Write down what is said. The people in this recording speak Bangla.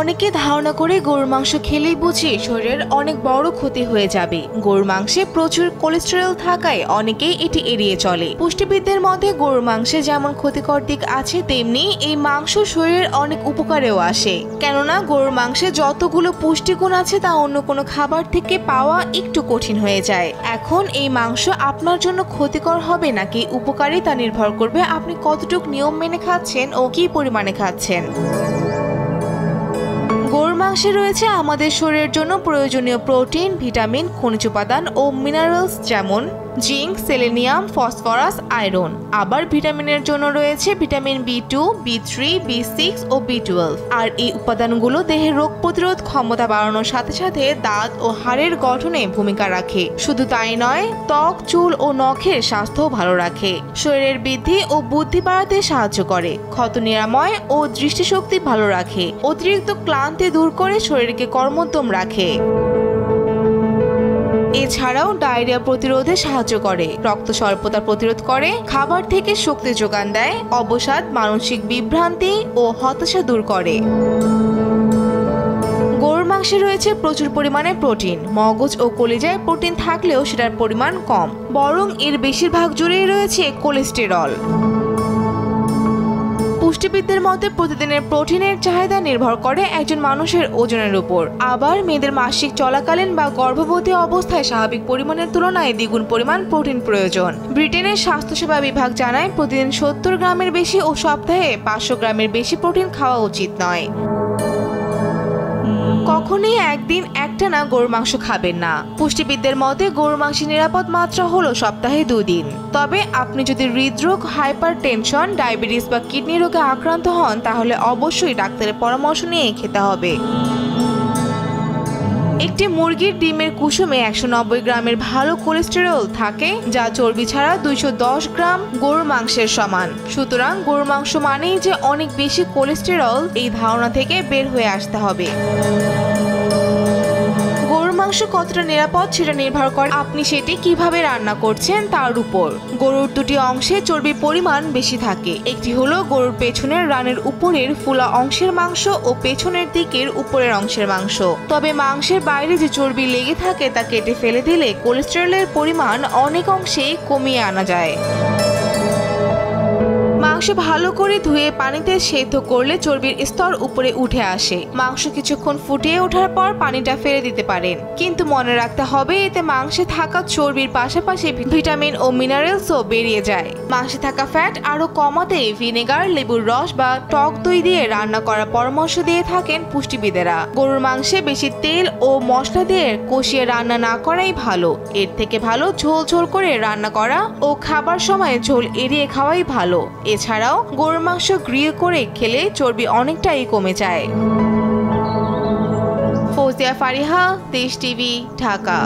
অনেকে ধারণা করে গরুর মাংস খেলেই বুঝি শরীরের অনেক বড় ক্ষতি হয়ে যাবে। গরুর মাংসে প্রচুর কোলেস্টেরল থাকায় অনেকেই এটি এড়িয়ে চলে। পুষ্টিবিদদের মতে গরুর মাংসে যেমন ক্ষতিকর দিক আছে, তেমনি এই মাংস শরীরের অনেক উপকারেও আসে। কেননা গরুর মাংসে যতগুলো পুষ্টিগুণ আছে তা অন্য কোনো খাবার থেকে পাওয়া একটু কঠিন হয়ে যায়। এখন এই মাংস আপনার জন্য ক্ষতিকর হবে নাকি উপকারী তা নির্ভর করবে আপনি কতটুকু নিয়ম মেনে খাচ্ছেন ও কি পরিমাণে খাচ্ছেন। গরুর মাংসে রয়েছে আমাদের শরীরের জন্য প্রয়োজনীয় প্রোটিন, ভিটামিন, খনিজ উপাদান ও মিনারেলস যেমন জিঙ্ক, সেলেনিয়াম, ফসফরাস, আয়রন। আবার ভিটামিনের জন্য রয়েছে ভিটামিন B2, B3, B6 ও B12। আর এই উপাদানগুলো দেহের রোগ প্রতিরোধ ক্ষমতা বাড়ানোর সাথে সাথে দাঁত ও হাড়ের গঠনে ভূমিকা রাখে। শুধু তাই নয়, ত্বক, চুল ও নখের স্বাস্থ্য ভালো রাখে, শরীরের বৃদ্ধি ও বুদ্ধি বাড়াতে সাহায্য করে, ক্ষত নিরাময় ও দৃষ্টিশক্তি ভালো রাখে, অতিরিক্ত ক্লান্তি দূর করে শরীরকে কর্মোদ্যম রাখে। এছাড়াও ডায়রিয়া প্রতিরোধে সাহায্য করে, রক্ত স্বল্পতা প্রতিরোধ করে, খাবার থেকে শক্তি যোগান দেয়, অবসাদ, মানসিক বিভ্রান্তি ও হতাশা দূর করে। গরুর মাংসে রয়েছে প্রচুর পরিমাণে প্রোটিন। মগজ ও কলিজায় প্রোটিন থাকলেও সেটার পরিমাণ কম, বরং এর বেশিরভাগ জুড়েই রয়েছে কোলেস্টেরল। পুষ্টিবিদদের মতে প্রতিদিনের প্রোটিনের চাহিদা নির্ভর করে একজন মানুষের ওজনের উপর। আবার মেয়েদের মাসিক চলাকালীন বা গর্ভবতী অবস্থায় স্বাভাবিক পরিমাণের তুলনায় দ্বিগুণ পরিমাণ প্রোটিন প্রয়োজন। ব্রিটেনের স্বাস্থ্যসেবা বিভাগ জানায় প্রতিদিন 70 গ্রামের বেশি ও সপ্তাহে 500 গ্রামের বেশি প্রোটিন খাওয়া উচিত নয়। কখনোই একদিন একটানা গরুর মাংস খাবেন না। পুষ্টিবিদদের মতে গরুর মাংসের নিরাপদ মাত্রা হলো সপ্তাহে 2 দিন। তবে আপনি যদি হৃদরোগ, হাইপার টেনশন, ডায়াবেটিস বা কিডনি রোগে আক্রান্ত হন তাহলে অবশ্যই ডাক্তারের পরামর্শ নিয়ে খেতে হবে। একটি মুরগির ডিমের কুসুমে 190 গ্রামের ভালো কোলেস্টেরল থাকে, যা চর্বি ছাড়া 210 গ্রাম গরুর মাংসের সমান। সুতরাং গরুর মাংস মানেই যে অনেক বেশি কোলেস্টেরল, এই ধারণা থেকে বের হয়ে আসতে হবে। মাংস কতটা নিরাপদ সেটা নির্ভর করে আপনি সেটি কিভাবে রান্না করছেন তার উপর। গরুর দুটি অংশে চর্বির পরিমাণ বেশি থাকে। একটি হলো গরুর পেছনের রানের উপরের ফুলা অংশের মাংস ও পেছনের দিকের উপরের অংশের মাংস। তবে মাংসের বাইরে যে চর্বি লেগে থাকে তা কেটে ফেলে দিলে কোলেস্টেরলের পরিমাণ অনেক অংশেই কমিয়ে আনা যায়। মাংস ভালো করে ধুয়ে পানিতে সেদ্ধ করলে চর্বির স্তর উপরে উঠে আসে। মাংস কিছুক্ষণ ফুটিয়ে ওঠার পর পানিটা ফেলে দিতে পারেন, কিন্তু মনে রাখতে হবে এতে মাংসে থাকা চর্বির পাশাপাশি ভিটামিন ও মিনারেলসও বেরিয়ে যায়। মাংসে থাকা ফ্যাট আরো কমাতে ভিনেগার, লেবুর রস বা টক দই দিয়ে রান্না করার পরামর্শ দিয়ে থাকেন পুষ্টিবিদেরা। গরুর মাংসে বেশি তেল ও মশলা দিয়ে কষিয়ে রান্না না করাই ভালো। এর থেকে ভালো ঝোল ঝোল করে রান্না করা ও খাবার সময় ঝোল এড়িয়ে খাওয়াই ভালো। এছাড়াও গরুর মাংস গ্রিল করে খেলে চর্বি অনেকটাই কমে যায়। ফৌজিয়া ফারিহা, দেশ টিভি, ঢাকা।